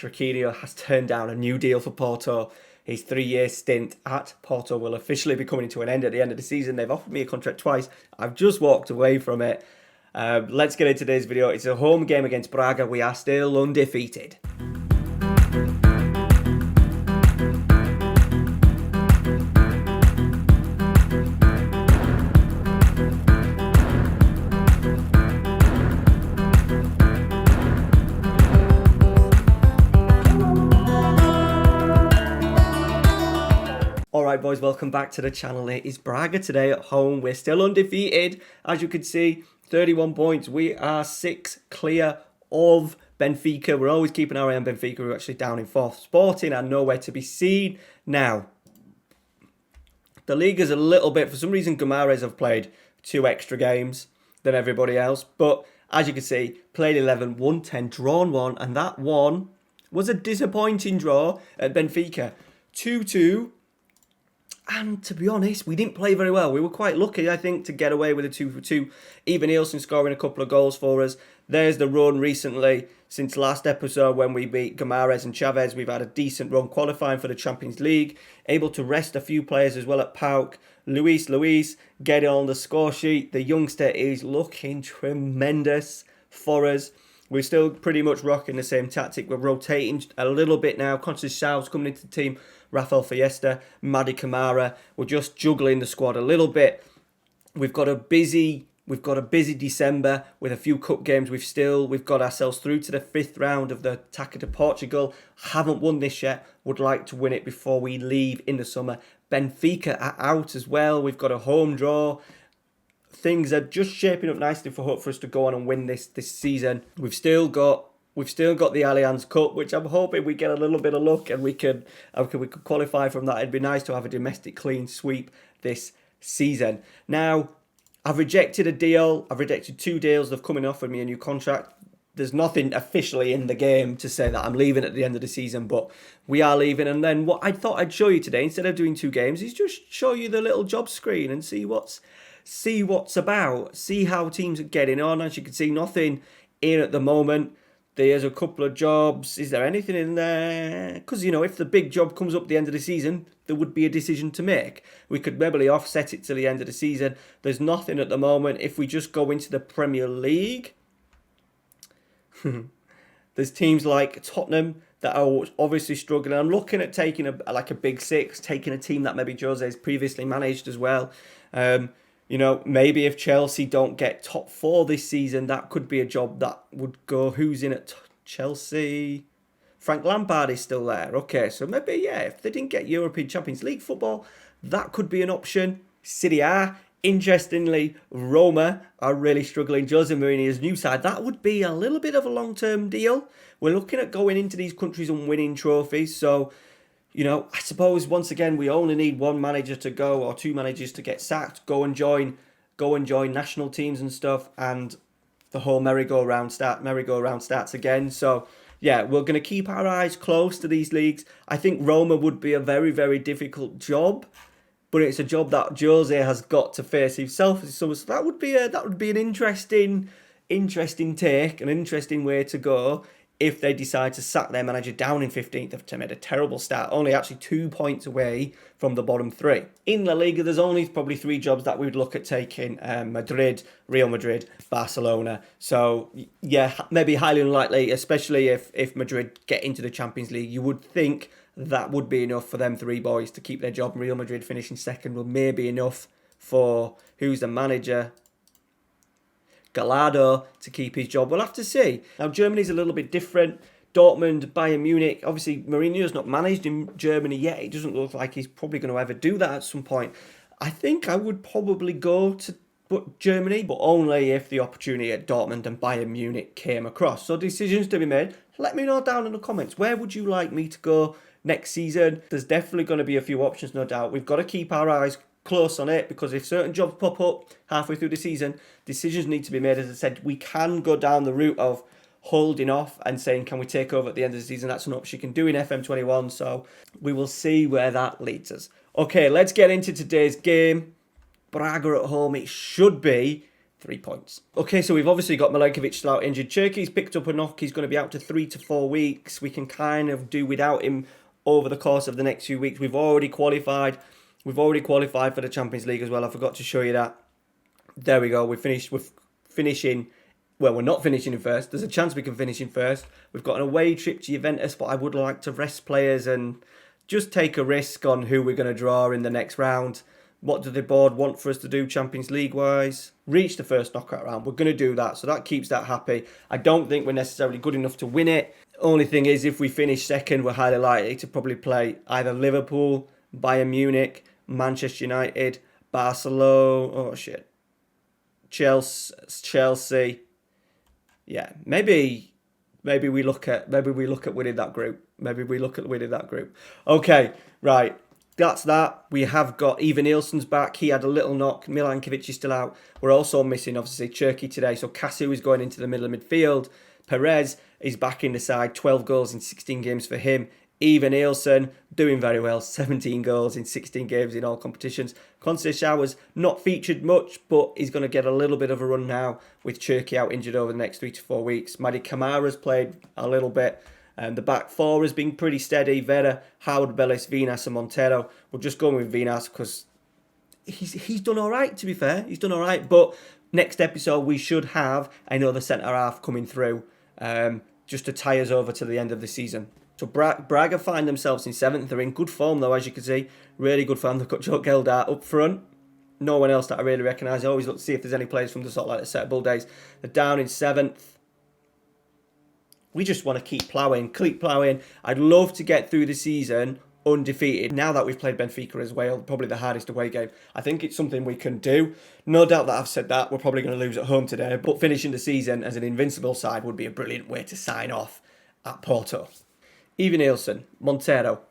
Trequinho has turned down a new deal for Porto. His 3-year stint at Porto will officially be coming to an end at the end of the season. They've offered me a contract twice. I've just walked away from it. Let's get into today's video. It's a home game against Braga. We are still undefeated. Alright boys, welcome back to the channel. It is Braga today at home. We're still undefeated. As you can see, 31 points. We are 6 clear of Benfica. We're always keeping our eye on Benfica. We're actually down in 4th. Sporting are nowhere to be seen. Now, the league is a little bit, for some reason, Guimarães have played 2 extra games than everybody else. But as you can see, played 11, won 10, drawn 1. And that one was a disappointing draw at Benfica. 2-2. And to be honest, we didn't play very well. We were quite lucky, I think, to get away with a 2-2. Even Nielsen scoring a couple of goals for us. There's the run recently. Since last episode when we beat Guimarães and Chavez, we've had a decent run qualifying for the Champions League. Able to rest a few players as well at PAOK. Luis, get it on the score sheet. The youngster is looking tremendous for us. We're still pretty much rocking the same tactic. We're rotating a little bit now. Constance Salves coming into the team. Rafael Fiesta, Mady Camara. We're just juggling the squad a little bit. We've got a busy December with a few cup games. We've got ourselves through to the 5th round of the Taça de Portugal. Haven't won this yet. Would like to win it before we leave in the summer. Benfica are out as well. We've got a home draw. Things are just shaping up nicely for us to go on and win this season. We've still got the Allianz Cup, which I'm hoping we get a little bit of luck and we could qualify from that. It'd be nice to have a domestic clean sweep this season. Now, I've rejected a deal. I've rejected 2 deals. They've come and offered me a new contract. There's nothing officially in the game to say that I'm leaving at the end of the season, but we are leaving. And then what I thought I'd show you today, instead of doing 2 games, is just show you the little job screen and see what's about. See how teams are getting on. As you can see, nothing in at the moment. There's a couple of jobs. Is there anything in there? Because, if the big job comes up at the end of the season, there would be a decision to make. We could maybe offset it to the end of the season. There's nothing at the moment. If we just go into the Premier League, there's teams like Tottenham that are obviously struggling. I'm looking at taking a big 6, taking a team that maybe Jose's previously managed as well. Maybe if Chelsea don't get top 4 this season, that could be a job that would go. Who's in at Chelsea? Frank Lampard is still there. Okay, so maybe, if they didn't get European Champions League football, that could be an option. Serie A, interestingly, Roma are really struggling. Jose Mourinho's new side, that would be a little bit of a long-term deal. We're looking at going into these countries and winning trophies, so I suppose once again we only need 1 manager to go or 2 managers to get sacked. Go and join national teams and stuff, and the whole merry-go-round starts again. So yeah, we're going to keep our eyes close to these leagues. I think Roma would be a very, very difficult job, but it's a job that Jose has got to face himself. So that would be an interesting take, an interesting way to go. If they decide to sack their manager down in 15th, they've made a terrible start. Only actually 2 points away from the bottom 3. In La Liga, there's only probably 3 jobs that we would look at taking. Madrid, Real Madrid, Barcelona. So, yeah, maybe highly unlikely, especially if Madrid get into the Champions League. You would think that would be enough for them 3 boys to keep their job. Real Madrid finishing 2nd will maybe enough for, who's the manager? Gallardo to keep his job. We'll have to see. Now, Germany's a little bit different. Dortmund, Bayern Munich. Obviously, Mourinho's not managed in Germany yet. It doesn't look like he's probably going to ever do that at some point. I think I would probably go to Germany, but only if the opportunity at Dortmund and Bayern Munich came across. So decisions to be made. Let me know down in the comments. Where would you like me to go next season? There's definitely going to be a few options, no doubt. We've got to keep our eyes close on it, because if certain jobs pop up halfway through the season, decisions need to be made. As I said, we can go down the route of holding off and saying, can we take over at the end of the season? That's an option you can do in FM21, so we will see where that leads us. Okay, let's get into today's game. Braga at home, it should be 3 points. Okay, so we've obviously got Milenkovic still out injured. Turkey's picked up a knock. He's going to be out to 3 to 4 weeks. We can kind of do without him over the course of the next few weeks. We've already qualified. We've already qualified for the Champions League as well. I forgot to show you that. There we go. We're finishing. Well, we're not finishing in first. There's a chance we can finish in first. We've got an away trip to Juventus, but I would like to rest players and just take a risk on who we're going to draw in the next round. What do the board want for us to do Champions League-wise? Reach the first knockout round. We're going to do that, so that keeps that happy. I don't think we're necessarily good enough to win it. Only thing is, if we finish second, we're highly likely to probably play either Liverpool, Bayern Munich, Manchester United, Barcelona, Chelsea. Yeah, maybe we look at winning that group. Okay, right. That's that. We have got Ivan Nielsen's back. He had a little knock. Milenkovic is still out. We're also missing, obviously, Turkey today. So Casu is going into the middle of midfield. Perez is back in the side. 12 goals in 16 games for him. Ivan Nielsen doing very well. 17 goals in 16 games in all competitions. Conceição was not featured much, but he's going to get a little bit of a run now with Turkey out injured over the next 3 to 4 weeks. Madi Kamara's played a little bit. The back four has been pretty steady. Vera, Howard, Bellis, Vinas and Montero. We're just going with Vinas because he's done all right, to be fair. He's done all right. But next episode, we should have another centre-half coming through just to tie us over to the end of the season. So Braga find themselves in 7th. They're in good form, though, as you can see. Really good form. They've got Joe Geldart up front. No one else that I really recognise. I always look to see if there's any players from the sort of like the Setubal days. They're down in 7th. We just want to keep ploughing. I'd love to get through the season undefeated. Now that we've played Benfica as well, probably the hardest away game, I think it's something we can do. No doubt that I've said that. We're probably going to lose at home today, but finishing the season as an invincible side would be a brilliant way to sign off at Porto. Ivan Nielsen, Montero.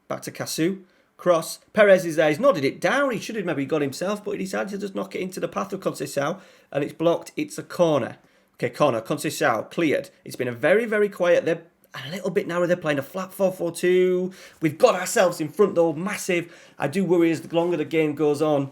Back to Casu. Cross. Perez is there. He's nodded it down. He should have maybe got himself, but he decided to just knock it into the path of Conceição, and it's blocked. It's a corner. Okay, corner. Conceição cleared. It's been a very, very quiet. They're a little bit narrow. They're playing a flat 4-4-2. We've got ourselves in front, though. Massive. I do worry as the longer the game goes on,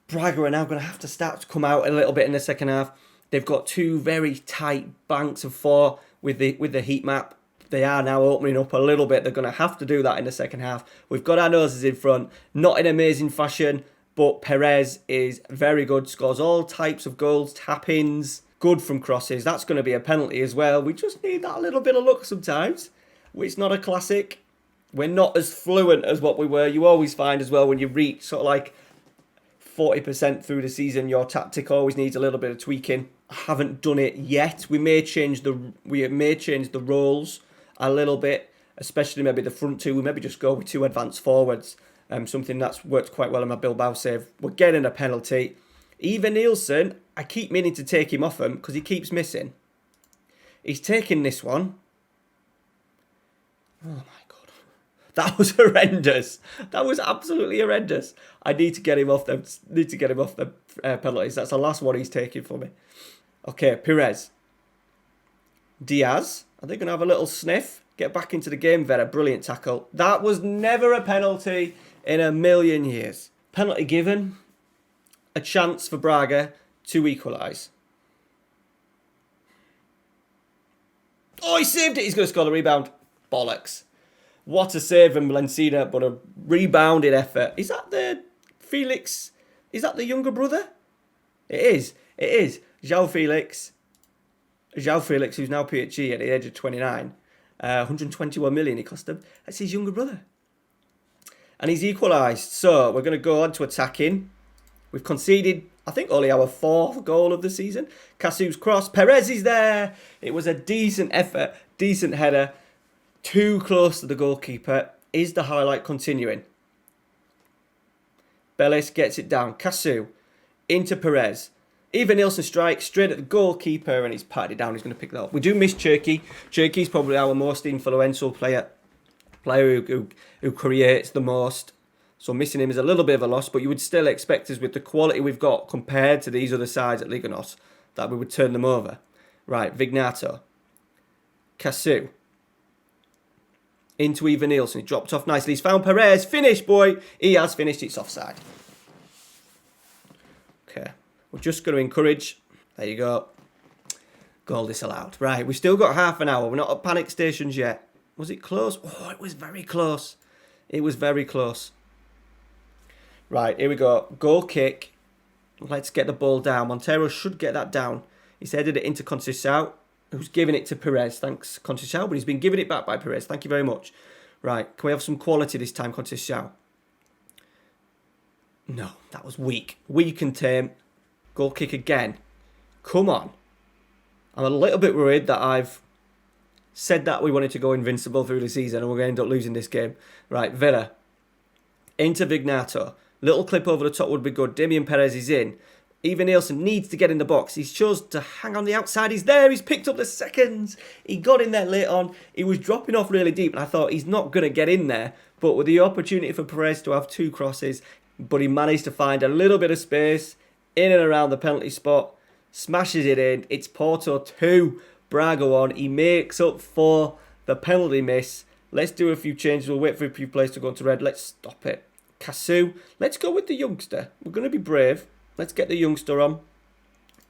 Braga are now going to have to start to come out a little bit in the second half. They've got two very tight banks of four with the heat map. They are now opening up a little bit. They're going to have to do that in the second half. We've got our noses in front. Not in amazing fashion, but Perez is very good. Scores all types of goals, tap-ins. Good from crosses. That's going to be a penalty as well. We just need that little bit of luck sometimes. It's not a classic. We're not as fluent as what we were. You always find as well when you reach sort of like 40% through the season, your tactic always needs a little bit of tweaking. I haven't done it yet. We may change the roles a little bit, especially maybe the front two. We maybe just go with two advanced forwards. Something that's worked quite well in my Bilbao save. We're getting a penalty. Ivan Nielsen, I keep meaning to take him off him because he keeps missing. He's taking this one. Oh my God. That was horrendous. That was absolutely horrendous. I need to get him off the penalties. That's the last one he's taking for me. Okay, Perez. Diaz. Are they going to have a little sniff? Get back into the game. Vera, brilliant tackle. That was never a penalty in a million years. Penalty given. A chance for Braga to equalise. Oh, he saved it. He's going to score the rebound. Bollocks. What a save from Lencina, but a rebounded effort. Is that the Felix? Is that the younger brother? It is. It is. João Felix, who's now PhD at the age of 29. 121 million he cost him. That's his younger brother. And he's equalised. So we're going to go on to attacking. We've conceded, I think, only our 4th goal of the season. Casu's cross. Perez is there. It was a decent effort. Decent header. Too close to the goalkeeper. Is the highlight continuing? Bellis gets it down. Casu into Perez. Ivan Nielsen strikes straight at the goalkeeper and he's patted it down. He's going to pick that up. We do miss Turkey. Turkey's probably our most influential player who creates the most. So missing him is a little bit of a loss, but you would still expect us, with the quality we've got compared to these other sides at Liga NOS, that we would turn them over. Right, Vignato. Casu. Into Ivan Nielsen. He dropped off nicely. He's found Perez. Finish, boy. He has finished. It's offside. Okay. We're just going to encourage. There you go. Goal disallowed. Right, we've still got half an hour. We're not at panic stations yet. Was it close? Oh, it was very close. It was very close. Right, here we go. Goal kick. Let's get the ball down. Montero should get that down. He's headed it into Conceição, who's giving it to Perez. Thanks, Conceição, but he's been given it back by Perez. Thank you very much. Right, can we have some quality this time, Conceição? No, that was weak. Weak and tame. Goal kick again. Come on. I'm a little bit worried that I've said that we wanted to go invincible through the season and we're going to end up losing this game. Right, Villa. Into Vignato. Little clip over the top would be good. Damian Perez is in. Even Nielsen needs to get in the box. He's chosen to hang on the outside. He's there. He's picked up the seconds. He got in there late on. He was dropping off really deep, and I thought he's not going to get in there. But with the opportunity for Perez to have 2 crosses, but he managed to find a little bit of space in and around the penalty spot. Smashes it in. It's Porto 2, Braga 1. He makes up for the penalty miss. Let's do a few changes. We'll wait for a few players to go into red. Let's stop it. Casu. Let's go with the youngster. We're going to be brave. Let's get the youngster on.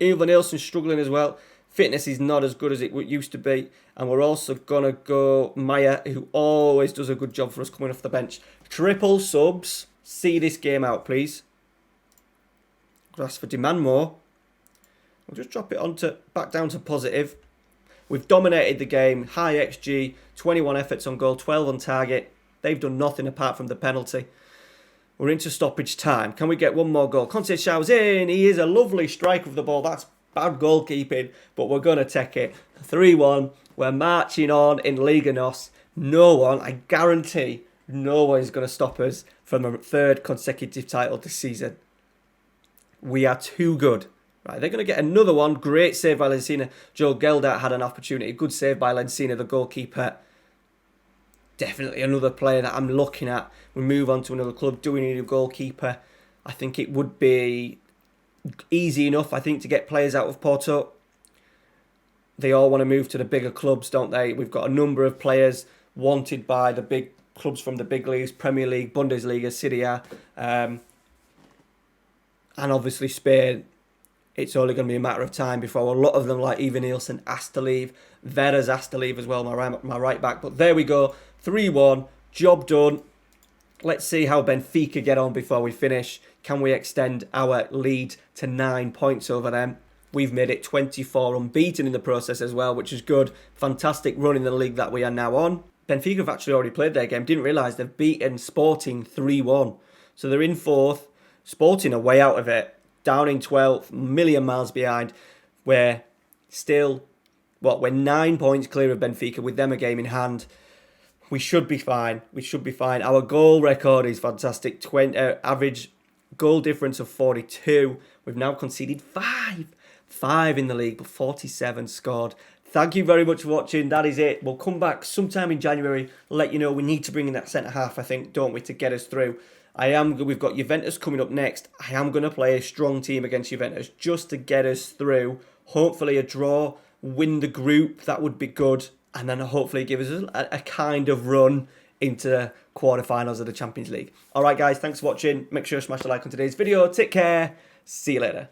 Ivan Nielsen's struggling as well. Fitness is not as good as it used to be. And we're also going to go Maya, who always does a good job for us coming off the bench. Triple subs. See this game out, please. Ask for demand more. We'll just drop it back down to positive. We've dominated the game. High XG. 21 efforts on goal. 12 on target. They've done nothing apart from the penalty. We're into stoppage time. Can we get one more goal? Conceição's in. He is a lovely striker of the ball. That's bad goalkeeping, but we're going to take it. 3-1. We're marching on in Liga NOS. No one, I guarantee, no one is going to stop us from a 3rd consecutive title this season. We are too good. Right, they're going to get another one. Great save by Lencina. Joe Geldart had an opportunity. Good save by Lencina, the goalkeeper. Definitely another player that I'm looking at. We move on to another club. Do we need a goalkeeper? I think it would be easy enough, I think, to get players out of Porto. They all want to move to the bigger clubs, don't they? We've got a number of players wanted by the big clubs from the big leagues, Premier League, Bundesliga, Serie A, and obviously Spain. It's only going to be a matter of time before a lot of them, like Ivan Nielsen, asked to leave. Vera's asked to leave as well, my right back. But there we go. 3-1. Job done. Let's see how Benfica get on before we finish. Can we extend our lead to 9 points over them? We've made it 24 unbeaten in the process as well, which is good. Fantastic run in the league that we are now on. Benfica have actually already played their game. Didn't realise they've beaten Sporting 3-1. So they're in 4th. Sporting are way out of it. Down in 12th, million miles behind. We're still, we're 9 points clear of Benfica with them a game in hand. We should be fine. We should be fine. Our goal record is fantastic. Average goal difference of 42. We've now conceded 5. 5 in the league, but 47 scored. Thank you very much for watching. That is it. We'll come back sometime in January. Let you know we need to bring in that centre-half, I think, don't we, to get us through. We've got Juventus coming up next. I am going to play a strong team against Juventus just to get us through. Hopefully a draw, win the group. That would be good. And then hopefully give us a kind of run into the quarterfinals of the Champions League. All right, guys, thanks for watching. Make sure to smash the like on today's video. Take care. See you later.